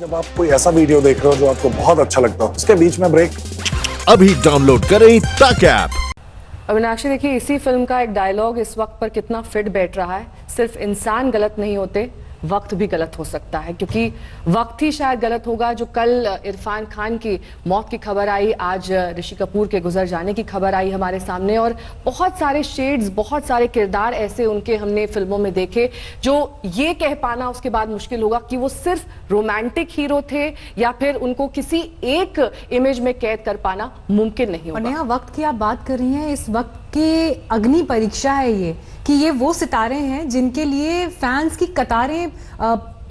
जब आप कोई ऐसा वीडियो देख रहे हो जो आपको बहुत अच्छा लगता हो, उसके बीच में ब्रेक अभी डाउनलोड करें तक ऐप। अविनाशी, देखिए इसी फिल्म का एक डायलॉग इस वक्त पर कितना फिट बैठ रहा है। सिर्फ इंसान गलत नहीं होते, वक्त भी गलत हो सकता है, क्योंकि वक्त ही शायद गलत होगा। जो कल इरफान खान की मौत की खबर आई, आज ऋषि कपूर के गुजर जाने की खबर आई हमारे सामने, और बहुत सारे शेड्स, बहुत सारे किरदार ऐसे उनके हमने फिल्मों में देखे जो ये कह पाना उसके बाद मुश्किल होगा कि वो सिर्फ रोमांटिक हीरो थे या फिर उनको किसी एक इमेज में कैद कर पाना मुमकिन नहीं होगा। और नया वक्त की आप बात कर रही हैं, इस वक्त की अग्नि परीक्षा है ये, कि ये वो सितारे हैं जिनके लिए फैंस की कतारें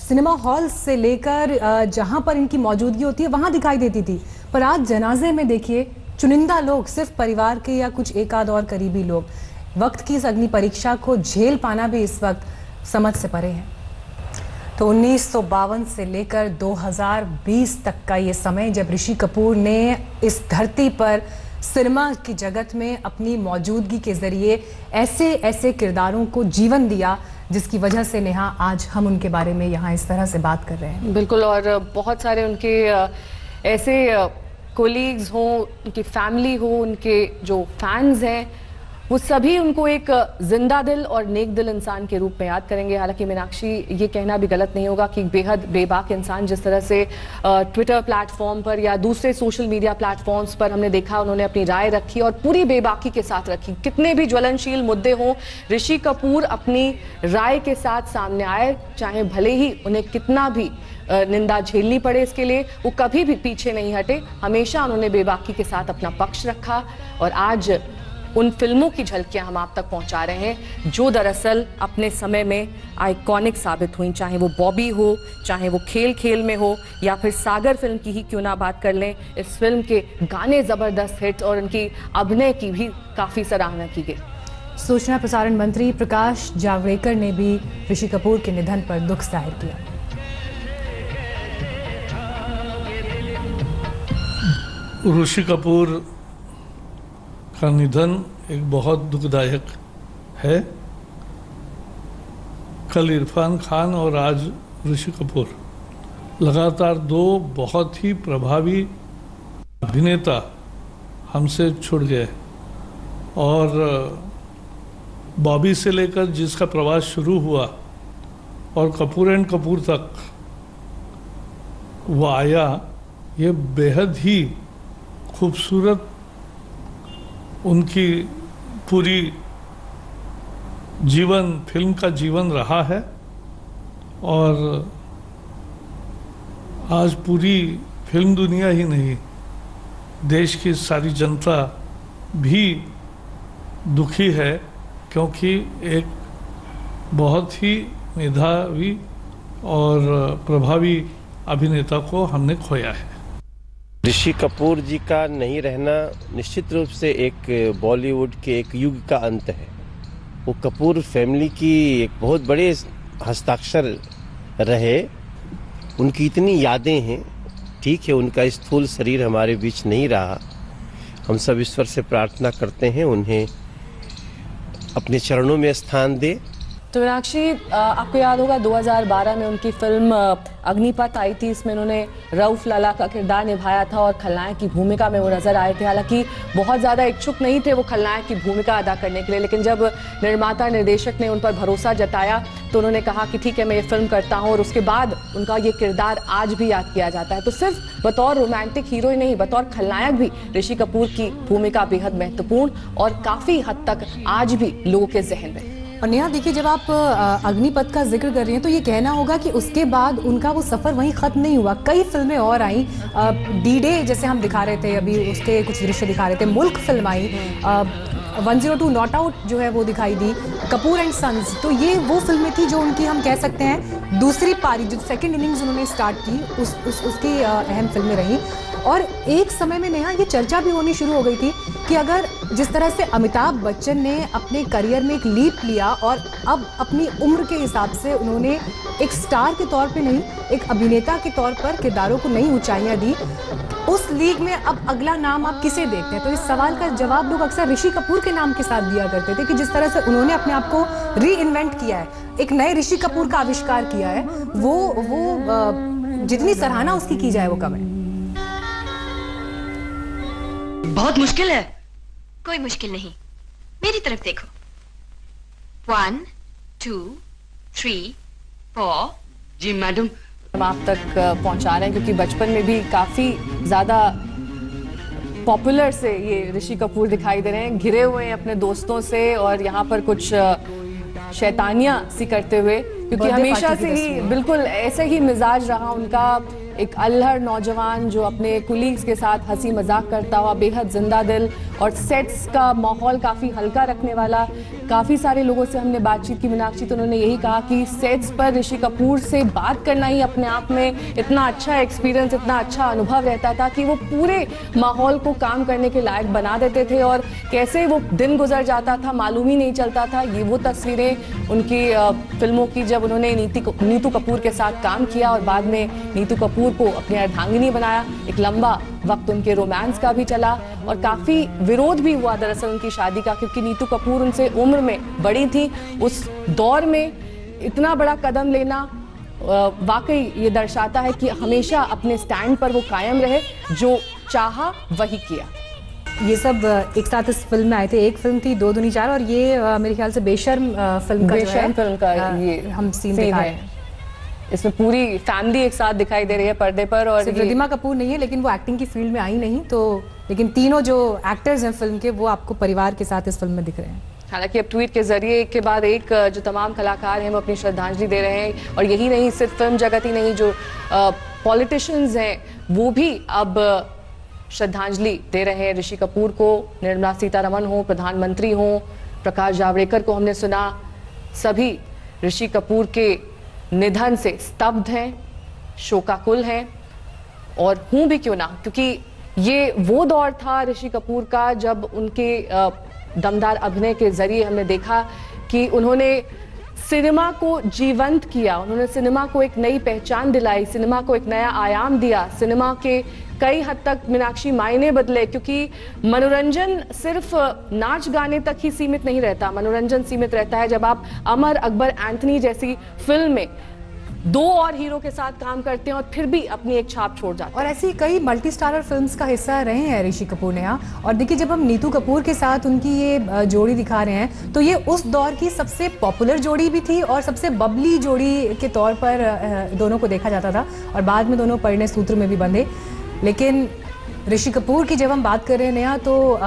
सिनेमा हॉल से लेकर जहां पर इनकी मौजूदगी होती है वहां दिखाई देती थी। पर आज जनाजे में देखिए चुनिंदा लोग, सिर्फ परिवार के या कुछ एक आध और करीबी लोग, वक्त की इस अग्नि परीक्षा को झेल पाना भी इस वक्त समझ से परे है। तो 1952 से लेकर 2020 तक का ये समय, जब ऋषि कपूर ने इस धरती पर सिनेमा की जगत में अपनी मौजूदगी के जरिए ऐसे ऐसे किरदारों को जीवन दिया, जिसकी वजह से नेहा आज हम उनके बारे में यहाँ इस तरह से बात कर रहे हैं। बिल्कुल, और बहुत सारे उनके ऐसे कोलीग्स हों, उनकी फैमिली हो, उनके जो फैंस हैं, वो सभी उनको एक जिंदा दिल और नेक दिल इंसान के रूप में याद करेंगे। हालांकि मीनाक्षी, ये कहना भी गलत नहीं होगा कि बेहद बेबाक इंसान, जिस तरह से ट्विटर प्लेटफॉर्म पर या दूसरे सोशल मीडिया प्लेटफॉर्म्स पर हमने देखा उन्होंने अपनी राय रखी और पूरी बेबाकी के साथ रखी। कितने भी ज्वलनशील मुद्दे हों, ऋषि कपूर अपनी राय के साथ सामने आए, चाहे भले ही उन्हें कितना भी निंदा झेलनी पड़े, इसके लिए वो कभी भी पीछे नहीं हटे। हमेशा उन्होंने बेबाकी के साथ अपना पक्ष रखा और आज उन फिल्मों की झलकियां हम आप तक पहुंचा रहे हैं जो दरअसल अपने समय में आइकॉनिक साबित हुई। चाहे वो बॉबी हो, चाहे वो खेल खेल में हो, या फिर सागर फिल्म की ही क्यों ना बात कर लें। इस फिल्म के गाने जबरदस्त हिट और उनकी अभिनय की भी काफी सराहना की गई। सूचना प्रसारण मंत्री प्रकाश जावड़ेकर ने भी ऋषि कपूर के निधन पर दुख जाहिर किया। ऋषि कपूर का निधन एक बहुत दुखदायक है। कल इरफान खान और आज ऋषि कपूर, लगातार दो बहुत ही प्रभावी अभिनेता हमसे छूट गए। और बॉबी से लेकर जिसका प्रवास शुरू हुआ और कपूर एंड कपूर तक वो आया, ये बेहद ही खूबसूरत उनकी पूरी जीवन, फिल्म का जीवन रहा है। और आज पूरी फिल्म दुनिया ही नहीं, देश की सारी जनता भी दुखी है, क्योंकि एक बहुत ही मेधावी और प्रभावी अभिनेता को हमने खोया है। ऋषि कपूर जी का नहीं रहना निश्चित रूप से एक बॉलीवुड के एक युग का अंत है। वो कपूर फैमिली की एक बहुत बड़े हस्ताक्षर रहे। उनकी इतनी यादें हैं। ठीक है, उनका स्थूल शरीर हमारे बीच नहीं रहा। हम सब ईश्वर से प्रार्थना करते हैं उन्हें अपने चरणों में स्थान दे। तो मीनाक्षी, आपको याद होगा 2012 में उनकी फिल्म अग्निपथ आई थी। इसमें उन्होंने रऊफ लाला का किरदार निभाया था और खलनायक की भूमिका में वो नजर आए थे। हालांकि बहुत ज़्यादा इच्छुक नहीं थे वो खलनायक की भूमिका अदा करने के लिए, लेकिन जब निर्माता निर्देशक ने उन पर भरोसा जताया तो उन्होंने कहा कि ठीक है, मैं ये फिल्म करता हूँ। और उसके बाद उनका ये किरदार आज भी याद किया जाता है। तो सिर्फ बतौर रोमांटिक हीरो ही नहीं, बतौर खलनायक भी ऋषि कपूर की भूमिका बेहद महत्वपूर्ण और काफ़ी हद तक आज भी लोगों के जहन में। और नेहा, देखिए, जब आप अग्निपथ का जिक्र कर रही हैं तो ये कहना होगा कि उसके बाद उनका वो सफ़र वहीं ख़त्म नहीं हुआ। कई फिल्में और आई, डी डे जैसे हम दिखा रहे थे, अभी उसके कुछ दृश्य दिखा रहे थे, मुल्क फिल्म आई, 102 नॉट आउट जो है वो दिखाई दी, कपूर एंड सन्स। तो ये वो फिल्में थी जो उनकी, हम कह सकते हैं, दूसरी पारी, जो सेकंड इनिंग्स उन्होंने स्टार्ट की, उसकी अहम फिल्में रही। और एक समय में नेहा ये चर्चा भी होनी शुरू हो गई थी कि अगर जिस तरह से अमिताभ बच्चन ने अपने करियर में एक लीप लिया और अब अपनी उम्र के हिसाब से उन्होंने एक स्टार के तौर पे नहीं, एक अभिनेता के तौर पर किरदारों को नई ऊंचाइयां दी, उस लीग में अब अगला नाम आप किसे देखते हैं? तो इस सवाल का जवाब लोग अक्सर ऋषि कपूर के नाम के साथ दिया करते थे कि जिस तरह से उन्होंने अपने आप को री इन्वेंट किया है, एक नए ऋषि कपूर का आविष्कार किया है। वो जितनी सराहना उसकी की जाए वो कम है। बहुत मुश्किल है। कोई मुश्किल नहीं, मेरी तरफ देखो। 1 2 3 4। जी मैडम। हम आप तक पहुंचा रहे हैं क्योंकि बचपन में भी काफी ज्यादा पॉपुलर से ये ऋषि कपूर दिखाई दे रहे हैं, घिरे हुए हैं अपने दोस्तों से और यहाँ पर कुछ शैतानियां सी करते हुए, क्योंकि बर्थडे हमेशा पार्टी से की ही तस्वीर। बिल्कुल ऐसे ही मिजाज रहा उनका। एक अल्हड़ नौजवान जो अपने कुलीग्स के साथ हंसी मजाक करता हुआ, बेहद जिंदा दिल और सेट्स का माहौल काफ़ी हल्का रखने वाला। काफ़ी सारे लोगों से हमने बातचीत की मीनाक्षी, तो उन्होंने यही कहा कि सेट्स पर ऋषि कपूर से बात करना ही अपने आप में इतना अच्छा एक्सपीरियंस, इतना अच्छा अनुभव रहता था कि वो पूरे माहौल को काम करने के लायक बना देते थे और कैसे वो दिन गुजर जाता था मालूम ही नहीं चलता था। ये वो तस्वीरें उनकी फिल्मों की जब उन्होंने नीतू कपूर के साथ काम किया और बाद में नीतू कपूर को अपनी अर्धांगिनी बनाया। एक लंबा वक्त उनके रोमांस का भी चला और काफी विरोध भी हुआ दरअसल उनकी शादी का, क्योंकि नीतू कपूर उनसे उम्र में बड़ी थी। उस दौर में इतना बड़ा कदम लेना वाकई ये दर्शाता है कि हमेशा अपने स्टैंड पर वो कायम रहे, जो चाहा वही किया। ये सब एक साथ इस फिल्म में आए थे। एक फिल्म थी 2 दूनी 4 और ये मेरे ख्याल से बेशर्म फिल्म का जो है, बेशर्म फिल्म का ये हम सीन दिखाए है। हैं। इसमें पूरी फैमिली एक साथ दिखाई दे रही है पर्दे पर और सिर्फ रिद्धिमा कपूर नहीं है, लेकिन वो एक्टिंग की फील्ड में आई नहीं, तो लेकिन तीनों जो एक्टर्स हैं फिल्म के वो आपको परिवार के साथ इस फिल्म में दिख रहे हैं। हालांकि अब ट्वीट के जरिए एक के बाद एक जो तमाम कलाकार हैं वो अपनी श्रद्धांजलि दे रहे हैं। और यही नहीं, सिर्फ फिल्म जगत ही नहीं, जो पॉलिटिशियंस हैं वो भी अब श्रद्धांजलि दे रहे हैं ऋषि कपूर को। निर्मला सीतारमण हो, प्रधानमंत्री हो, प्रकाश जावड़ेकर को हमने सुना, सभी ऋषि कपूर के निधन से स्तब्ध हैं, शोकाकुल हैं। और हूं भी क्यों ना, क्योंकि ये वो दौर था ऋषि कपूर का जब उनके दमदार अभिनय के जरिए हमने देखा कि उन्होंने सिनेमा को जीवंत किया, उन्होंने सिनेमा को एक नई पहचान दिलाई, सिनेमा को एक नया आयाम दिया। सिनेमा के कई हद तक मीनाक्षी मायने बदले, क्योंकि मनोरंजन सिर्फ नाच गाने तक ही सीमित नहीं रहता। मनोरंजन सीमित रहता है जब आप अमर अकबर एंथनी जैसी फिल्म में 2 और हीरो के साथ काम करते हैं और फिर भी अपनी एक छाप छोड़ जाते हैं। और ऐसी कई मल्टी स्टारर फिल्म्स का हिस्सा रहे हैं ऋषि कपूर ने यहाँ। और देखिए, जब हम नीतू कपूर के साथ उनकी ये जोड़ी दिखा रहे हैं तो ये उस दौर की सबसे पॉपुलर जोड़ी भी थी और सबसे बबली जोड़ी के तौर पर दोनों को देखा जाता था। और बाद में दोनों परिणय सूत्र में भी बंधे। लेकिन ऋषि कपूर की जब हम बात कर रहे हैं नया, तो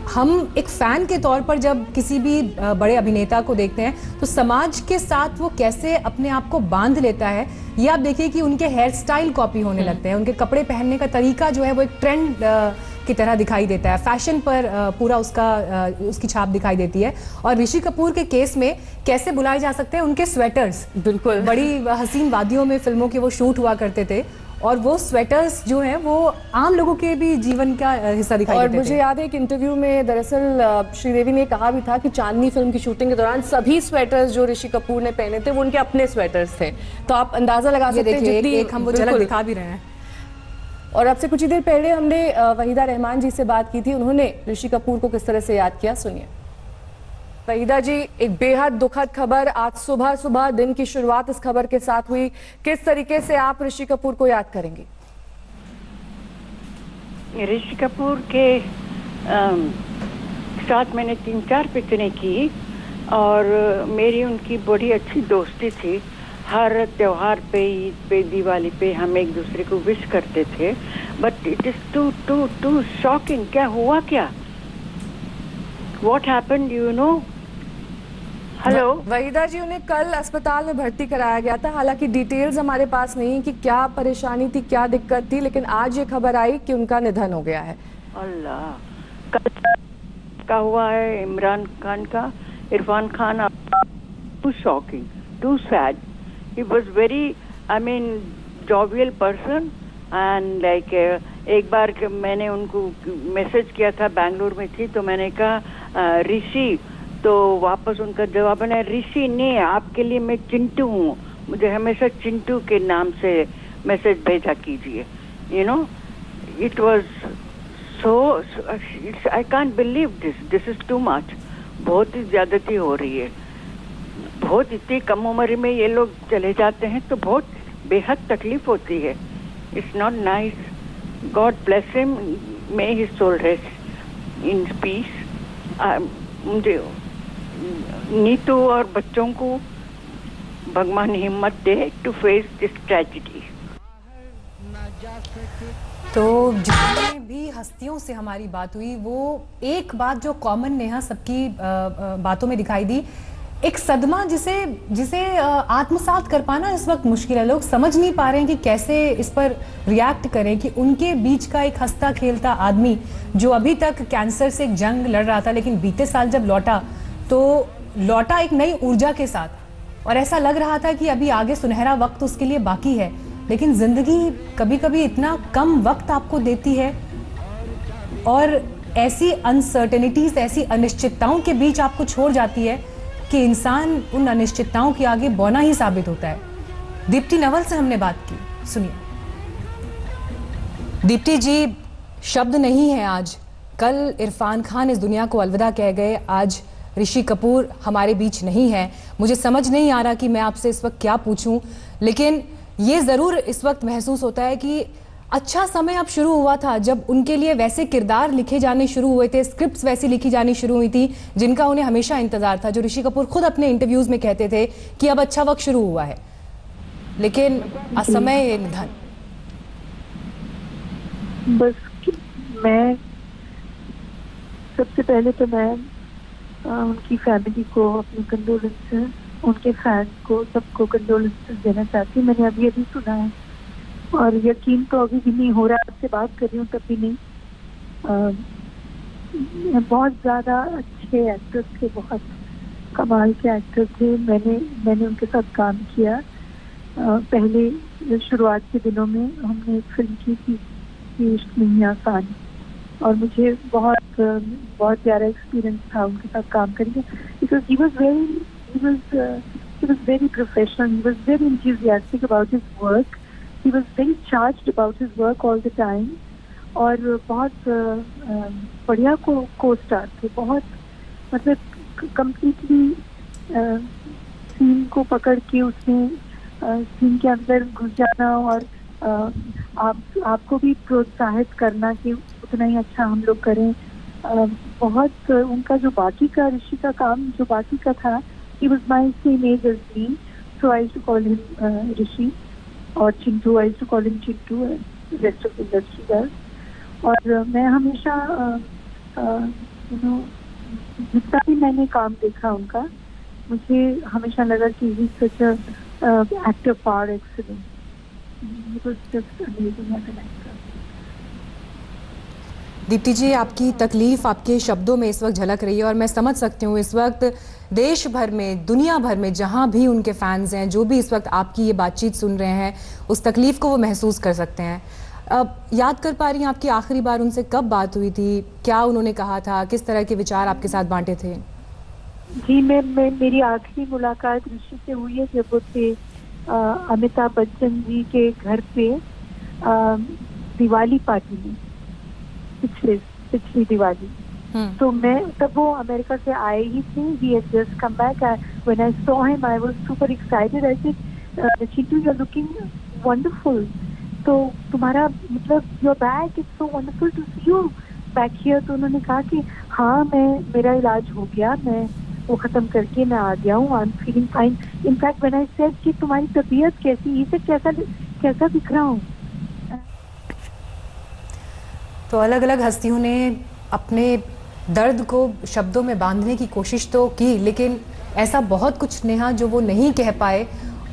हम एक फैन के तौर पर जब किसी भी बड़े अभिनेता को देखते हैं तो समाज के साथ वो कैसे अपने आप को बांध लेता है, ये आप देखिए कि उनके हेयर स्टाइल कॉपी होने लगते हैं, उनके कपड़े पहनने का तरीका जो है वो एक ट्रेंड की तरह दिखाई देता है। फैशन पर पूरा उसकी छाप दिखाई देती है। और ऋषि कपूर के केस में कैसे बुलाए जा सकते हैं उनके स्वेटर्स। बिल्कुल, बड़ी हसीन वादियों में फिल्मों के वो शूट हुआ करते थे और वो स्वेटर्स जो हैं वो आम लोगों के भी जीवन का हिस्सा दिखाई देते थे। और मुझे याद है कि इंटरव्यू में दरअसल श्रीदेवी ने कहा भी था कि चांदनी फिल्म की शूटिंग के दौरान सभी स्वेटर्स जो ऋषि कपूर ने पहने थे वो उनके अपने स्वेटर्स थे। तो आप अंदाजा लगा सकते हैं जितनी एक हम वो झलक दिखा भी रहे हैं। और अब से कुछ ही देर पहले हमने वहीदा रहमान जी से बात की थी, उन्होंने ऋषि कपूर को किस तरह से याद किया, सुनिए। वहीदा जी, एक बेहद दुखद खबर आज सुबह दिन की शुरुआत इस खबर के साथ हुई। किस तरीके से आप ऋषि कपूर को याद करेंगे? ऋषि कपूर के साथ मैंने 3-4 पिक्चरें की और मेरी उनकी बड़ी अच्छी दोस्ती थी। हर त्योहार पे, ईद पे, दिवाली पे हम एक दूसरे को विश करते थे। But it is too shocking. क्या हुआ क्या? What happened, you know? Hello Waheeda ji, उन्हें कल अस्पताल में भर्ती कराया गया था। हालांकि डिटेल्स हमारे पास नहीं कि क्या परेशानी थी, क्या दिक्कत थी, लेकिन आज ये खबर आई कि उनका निधन हो गया है। अल्लाह, कल का हुआ है इमरान खान का, Irfan Khan. Too shocking, too sad. He was very, I mean, jovial person and like एक बार मैंने उनको मैसेज किया था, बैंगलोर में थी, तो मैंने कहा ऋषि, तो वापस उनका जवाब है ऋषि नहीं, आपके लिए मैं चिंटू हूँ, मुझे हमेशा चिंटू के नाम से मैसेज भेजा कीजिए। You know, it was so, I can't believe this is too much. बहुत ही ज्यादती हो रही है। बहुत इतनी कम उम्र में ये लोग चले जाते हैं तो बहुत बेहद तकलीफ होती है. It's not nice. God bless him, may his soul rest in peace. मुझे नीतू और बच्चों को भगवान हिम्मत दे टू फेस दिस ट्रेजेडी. तो जितने भी हस्तियों से हमारी बात हुई, वो एक बात जो कॉमन नेहा सबकी बातों में दिखाई दी, एक सदमा जिसे आत्मसात कर पाना इस वक्त मुश्किल है. लोग समझ नहीं पा रहे हैं कि कैसे इस पर रिएक्ट करें कि उनके बीच का एक हंसता खेलता आदमी जो अभी तक कैंसर से एक जंग लड़ रहा था, लेकिन बीते साल जब लौटा तो लौटा एक नई ऊर्जा के साथ, और ऐसा लग रहा था कि अभी आगे सुनहरा वक्त उसके लिए बाकी है. लेकिन जिंदगी कभी कभी इतना कम वक्त आपको देती है और ऐसी अनसर्टेनिटीज, ऐसी अनिश्चितताओं के बीच आपको छोड़ जाती है कि इंसान उन अनिश्चितताओं के आगे बौना ही साबित होता है. दीप्ति नवल से हमने बात की, सुनिए. दीप्ति जी, शब्द नहीं है आज. कल इरफान खान इस दुनिया को अलविदा कह गए, आज ऋषि कपूर हमारे बीच नहीं है. मुझे समझ नहीं आ रहा कि मैं आपसे इस वक्त क्या पूछूं, लेकिन ये ज़रूर इस वक्त महसूस होता है कि अच्छा समय अब शुरू हुआ था जब उनके लिए वैसे किरदार लिखे जाने शुरू हुए थे, स्क्रिप्ट्स वैसी लिखी जानी शुरू हुई थी जिनका उन्हें हमेशा इंतजार था, जो ऋषि कपूर खुद अपने इंटरव्यूज में कहते थे कि अब अच्छा वक्त शुरू हुआ है. लेकिन असमय ये निधन. बस मैं सबसे पहले तो मैं उनकी फैमिली को अपनी कंडोलेंसेस, उनके फैंस को सबको कंडोलेंसेस देना चाहती हूँ. मैंने अभी सुना है और यकीन तो अभी भी नहीं हो रहा. आपसे बात कर रही हूँ तब भी नहीं. बहुत ज़्यादा अच्छे एक्टर्स थे, बहुत कमाल के एक्टर थे. मैंने उनके साथ काम किया. पहले शुरुआत के दिनों में हमने एक फिल्म की थी इश्क नहीं आसान, और मुझे बहुत प्यारा एक्सपीरियंस था उनके साथ काम करके. Because he was very professional. He was very enthusiastic about his work. He was very charged about his work all the time. और बहुत बढ़िया को स्टार थे. बहुत मतलब कम्प्लीटली सीन को पकड़ के उसमें सीन के अंदर घुस जाना और आपको भी प्रोत्साहित करना कि उतना ही अच्छा हम लोग करें. बहुत उनका जो बाकी का ऋषि का काम जो बाकी का था, he was my same age as me, so I used to call him Rishi or Chintu. I used to call him Chintu, and the rest of the industry does. और मैं हमेशा जितना भी मैंने काम देखा उनका, मुझे हमेशा लगा कि he is such a actor par excellence. It was just amazing as an actor. Deepti जी, आपकी तकलीफ आपके शब्दों में इस वक्त झलक रही है और मैं समझ सकती हूँ इस वक्त देश भर में, दुनिया भर में जहाँ भी उनके फैंस हैं, जो भी इस वक्त आपकी ये बातचीत सुन रहे हैं, उस तकलीफ को वो महसूस कर सकते हैं. अब याद कर पा रही हैं आपकी आखिरी बार उनसे कब बात हुई थी? क्या उन्होंने कहा था? किस तरह के विचार आपके साथ बांटे थे? जी, मेरी आखिरी मुलाकात ऋषि से हुई है जब वो थे अमिताभ बच्चन जी के घर पे दिवाली पार्टी में, पिछली दिवाली. तो मैं तब वो अमेरिका से आए ही थे. He had just come back. When I saw him, I was super excited. I said, Chintu, you're looking wonderful. तो तुम्हारा मतलब your back, it's so wonderful to see you back here. तो उन्होंने कहा कि हाँ, मेरा इलाज हो गया, मैं वो खत्म करके मैं आ गया हूँ. I'm feeling fine. In fact, when I said कि तुम्हारी तबीयत कैसी, ये कैसा दिख रहा हूँ. तो अलग अलग हस्तियों ने अपने दर्द को शब्दों में बांधने की कोशिश तो की, लेकिन ऐसा बहुत कुछ नेहा जो वो नहीं कह पाए,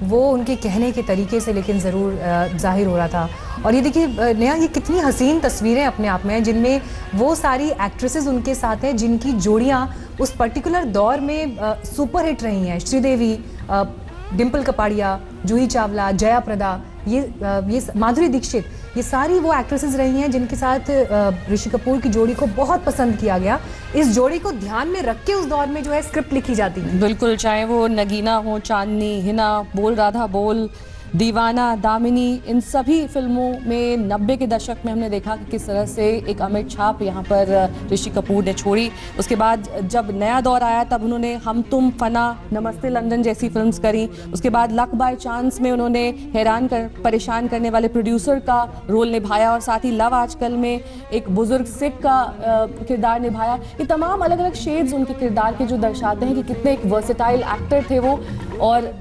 वो उनके कहने के तरीके से लेकिन ज़रूर जाहिर हो रहा था. और ये देखिए नेहा, ये कितनी हसीन तस्वीरें अपने आप में हैं जिनमें वो सारी एक्ट्रेसेस उनके साथ हैं जिनकी जोड़ियाँ उस पर्टिकुलर दौर में सुपर हिट रही हैं. श्रीदेवी, डिम्पल कपाड़िया, जूही चावला, जया प्रदा, ये माधुरी दीक्षित, ये सारी वो एक्ट्रेसेस रही हैं जिनके साथ ऋषि कपूर की जोड़ी को बहुत पसंद किया गया. इस जोड़ी को ध्यान में रख के उस दौर में जो है स्क्रिप्ट लिखी जाती है. बिल्कुल, चाहे वो नगीना हो, चांदनी, हिना, बोल राधा बोल, दीवाना, दामिनी, इन सभी फिल्मों में 90 के दशक में हमने देखा कि किस तरह से एक अमिट छाप यहाँ पर ऋषि कपूर ने छोड़ी। उसके बाद जब नया दौर आया तब उन्होंने हम तुम, फना, नमस्ते लंदन जैसी फिल्म्स करी। उसके बाद लक बाय चांस में उन्होंने परेशान करने वाले प्रोड्यूसर का रोल निभाया और साथ ही लव आजकल में एक बुजुर्ग सिख का किरदार निभाया। ये तमाम अलग अलग शेड्स उनके किरदार के जो दर्शाते हैं कि कितने एक वर्सेटाइल एक्टर थे वो। और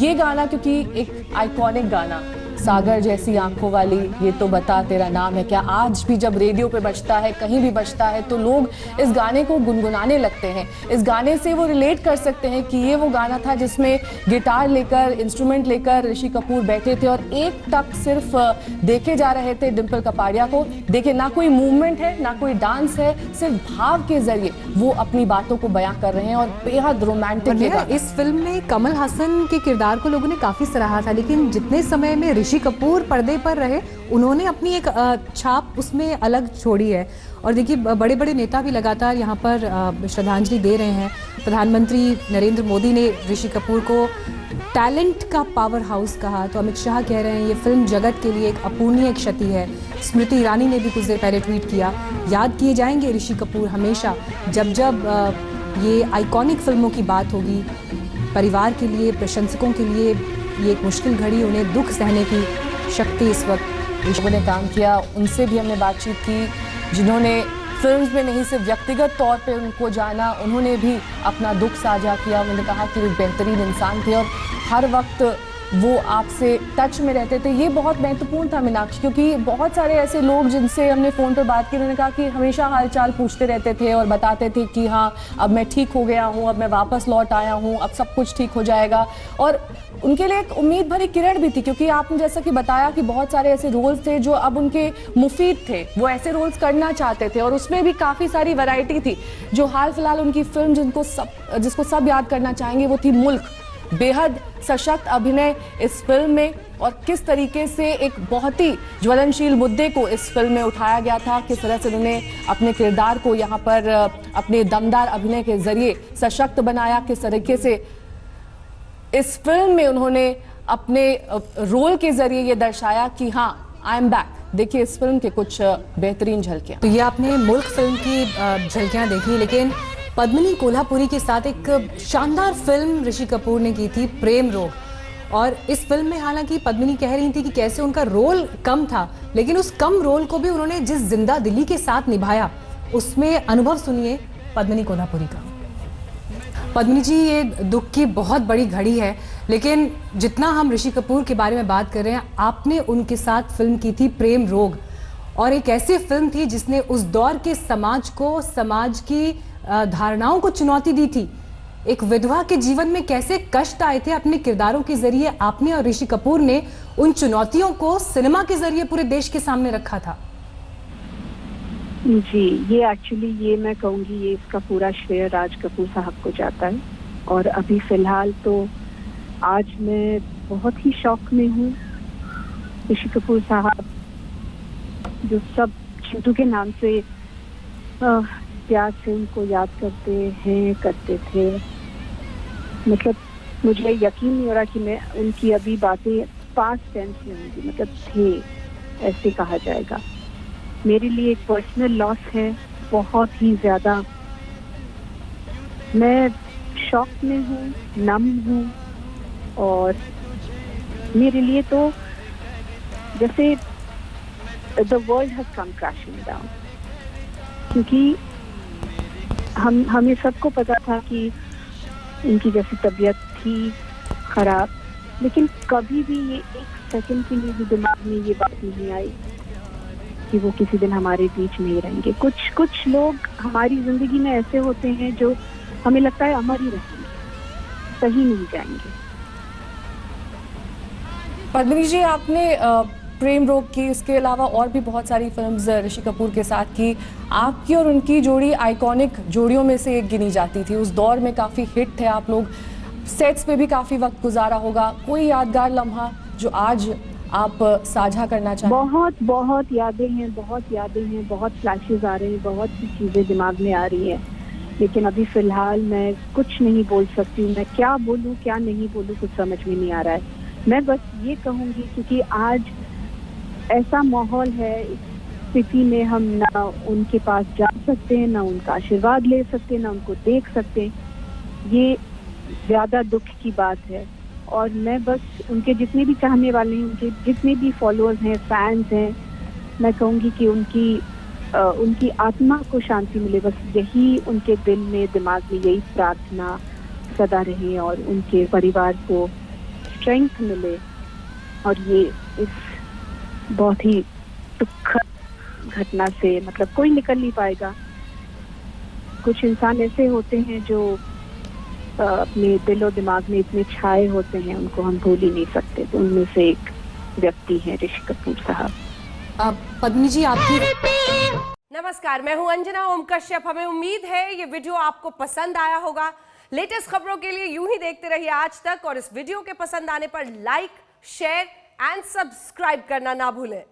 ये गाना क्योंकि एक आइकॉनिक गाना, सागर जैसी आंखों वाली ये तो बता तेरा नाम है क्या, आज भी जब रेडियो पे बजता है, कहीं भी बजता है तो लोग इस गाने को गुनगुनाने लगते हैं। इस गाने से वो रिलेट कर सकते हैं कि ये वो गाना था जिसमें गिटार लेकर, इंस्ट्रूमेंट लेकर ऋषि कपूर बैठे थे और एक टक सिर्फ देखे जा रहे थे डिम्पल कपाड़िया को। देखिए, ना कोई मूवमेंट है, ना कोई डांस है, सिर्फ भाव के जरिए वो अपनी बातों को बयां कर रहे हैं और बेहद रोमांटिक। इस फिल्म में कमल हसन के किरदार को लोगों ने काफी सराहा था, लेकिन जितने समय में ऋषि कपूर पर्दे पर रहे उन्होंने अपनी एक छाप उसमें अलग छोड़ी है। और देखिए, बड़े बड़े नेता भी लगातार यहाँ पर श्रद्धांजलि दे रहे हैं। प्रधानमंत्री नरेंद्र मोदी ने ऋषि कपूर को टैलेंट का पावर हाउस कहा, तो अमित शाह कह रहे हैं ये फिल्म जगत के लिए एक अपूर्णीय क्षति है। स्मृति ईरानी ने भी कुछ देर पहले ट्वीट किया, याद किए जाएंगे ऋषि कपूर हमेशा जब जब ये आइकॉनिक फिल्मों की बात होगी। परिवार के लिए, प्रशंसकों के लिए ये एक मुश्किल घड़ी, उन्हें दुख सहने की शक्ति इस वक्त ऋषि ने काम किया। उनसे भी हमने बातचीत की जिन्होंने फिल्म्स में नहीं सिर्फ व्यक्तिगत तौर पे उनको जाना, उन्होंने भी अपना दुख साझा किया। उन्होंने कहा कि वो बेहतरीन इंसान थे और हर वक्त वो आपसे टच में रहते थे। ये बहुत महत्वपूर्ण था मीनाक्षी, क्योंकि बहुत सारे ऐसे लोग जिनसे हमने फ़ोन पर बात की, उन्होंने कहा कि हमेशा हालचाल पूछते रहते थे और बताते थे कि हाँ अब मैं ठीक हो गया हूँ, अब मैं वापस लौट आया हूँ, अब सब कुछ ठीक हो जाएगा। और उनके लिए एक उम्मीद भरी किरण भी थी, क्योंकि आपने जैसा कि बताया कि बहुत सारे ऐसे रोल्स थे जो अब उनके मुफीद थे, वो ऐसे रोल्स करना चाहते थे और उसमें भी काफ़ी सारी वैरायटी थी। जो हाल फिलहाल उनकी फिल्म जिसको सब याद करना चाहेंगे वो थी मुल्क। बेहद सशक्त अभिनय इस फिल्म में और किस तरीके से एक बहुत ही ज्वलनशील मुद्दे को इस फिल्म में उठाया गया था, किस तरह से उन्होंने अपने किरदार को यहाँ पर अपने दमदार अभिनय के जरिए सशक्त बनाया, किस तरीके से इस फिल्म में उन्होंने अपने रोल के जरिए ये दर्शाया कि हाँ आई एम बैक। देखिए इस फिल्म के कुछ बेहतरीन झलकियां। तो ये आपने मुल्क फिल्म की झलकियां देखी, लेकिन पद्मिनी कोल्हापुरी के साथ एक शानदार फिल्म ऋषि कपूर ने की थी, प्रेम रोग। और इस फिल्म में हालांकि पद्मिनी कह रही थी कि कैसे उनका रोल कम था, लेकिन उस कम रोल को भी उन्होंने जिस जिंदा दिली के साथ निभाया, उसमें अनुभव सुनिए पद्मिनी कोल्हापुरी का। पद्मिनी जी, ये दुख की बहुत बड़ी घड़ी है, लेकिन जितना हम ऋषि कपूर के बारे में बात कर रहे हैं, आपने उनके साथ फिल्म की थी प्रेम रोग, और एक ऐसी फिल्म थी जिसने उस दौर के समाज को, समाज की धारणाओं को चुनौती दी थी। एक विधवा के जीवन में कैसे कष्ट आए थे, अपने किरदारों के जरिए आपने और ऋषि कपूर ने उन चुनौतियों को सिनेमा के जरिए पूरे देश के सामने रखा था। जी, ये एक्चुअली ये मैं कहूँगी ये इसका पूरा श्रेय राज कपूर साहब को जाता है। और अभी फिलहाल तो आज मैं बहुत ही शौक में हूँ। ऋषि कपूर साहब जो सब चिंटू के नाम से प्यार से उनको याद करते थे, मतलब मुझे यकीन नहीं हो रहा कि मैं उनकी अभी बातें पास्ट टेंस में होंगी, मतलब थे ऐसे कहा जाएगा। मेरे लिए एक पर्सनल लॉस है, बहुत ही ज्यादा। मैं शॉक में हूँ, नम हूँ, और मेरे लिए तो जैसे the world has come crashing down, क्योंकि हमें सबको पता था कि उनकी जैसी तबीयत थी खराब, लेकिन कभी भी ये एक सेकंड के लिए भी दिमाग में ये बात नहीं आई कि वो किसी दिन हमारे बीच नहीं रहेंगे। कुछ लोग हमारी जिंदगी में ऐसे होते हैं जो हमें लगता है अमर ही रहेंगे, सही नहीं जाएंगे। पद्मिनी जी, आपने प्रेम रोग की, इसके अलावा और भी बहुत सारी फिल्म्स ऋषि कपूर के साथ की। आपकी और उनकी जोड़ी आइकॉनिक जोड़ियों में से एक गिनी जाती थी। उस दौर में काफ़ी हिट थे, आप लोग सेट्स पे भी काफ़ी वक्त गुजारा होगा। कोई यादगार लम्हा जो आज आप साझा करना चाहें? बहुत यादें हैं, बहुत फ्लैशेस आ रहे हैं, बहुत सी चीज़ें दिमाग में आ रही हैं, लेकिन अभी फ़िलहाल मैं कुछ नहीं बोल सकती। मैं क्या बोलूँ क्या नहीं बोलूँ कुछ समझ में नहीं आ रहा है। मैं बस ये कहूँगी क्योंकि आज ऐसा माहौल है, इस स्थिति में हम ना उनके पास जा सकते हैं, ना उनका आशीर्वाद ले सकते हैं, ना उनको देख सकते हैं। ये ज़्यादा दुख की बात है। और मैं बस उनके जितने भी चाहने वाले हैं, उनके जितने भी फॉलोअर्स हैं, फैंस हैं, मैं कहूँगी कि उनकी आत्मा को शांति मिले। बस यही उनके दिल में, दिमाग में यही प्रार्थना सदा रहे और उनके परिवार को स्ट्रेंथ मिले। और ये इस बहुत ही दुखद घटना से मतलब कोई निकल नहीं पाएगा। कुछ इंसान ऐसे होते हैं जो अपने दिल और दिमाग में इतने छाए होते हैं, उनको हम भूल ही नहीं सकते। तो उनमें से एक व्यक्ति हैं ऋषि कपूर साहब। पद्मिनी जी, आपकी नमस्कार, मैं हूं अंजना ओम कश्यप। हमें उम्मीद है ये वीडियो आपको पसंद आया होगा। लेटेस्ट खबरों के लिए यूं ही देखते रहिए आज तक, और इस वीडियो के पसंद आने पर लाइक, शेयर एंड सब्सक्राइब करना ना भूलें।